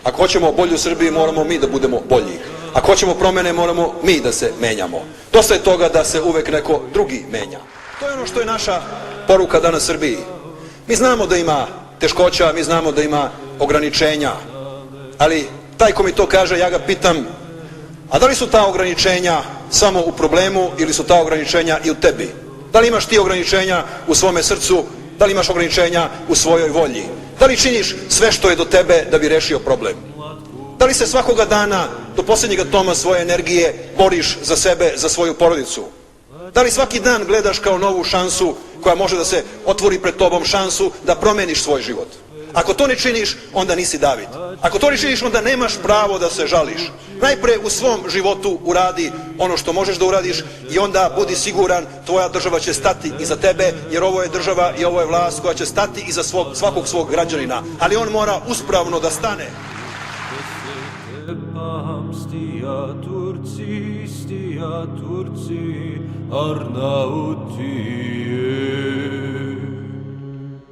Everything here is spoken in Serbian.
Ako hoćemo bolju Srbiju, moramo mi da budemo bolji. Ako hoćemo promene, moramo mi da se menjamo. Dosta je toga da se uvek neko drugi menja. To je ono što je naša poruka danas Srbiji. Mi znamo da ima teškoća, mi znamo da ima ograničenja, ali taj ko mi to kaže, ja ga pitam, a da li su ta ograničenja samo u problemu ili su ta ograničenja i u tebi? Da li imaš ti ograničenja u svome srcu? Da li imaš ograničenja u svojoj volji? Da li činiš sve što je do tebe da bi rešio problem? Da li se svakoga dana do posljednjeg atoma svoje energije boriš za sebe, za svoju porodicu? Da li svaki dan gledaš kao novu šansu koja može da se otvori pred tobom, šansu da promeniš svoj život? Ako to ne činiš, onda nisi David. Ako to ne činiš, onda nemaš pravo da se žališ. Najpre u svom životu uradi ono što možeš da uradiš i onda budi siguran, tvoja država će stati iza tebe, jer ovo je država i ovo je vlast koja će stati iza svakog svog građanina. Ali on mora uspravno da stane. Turci, Arnauti.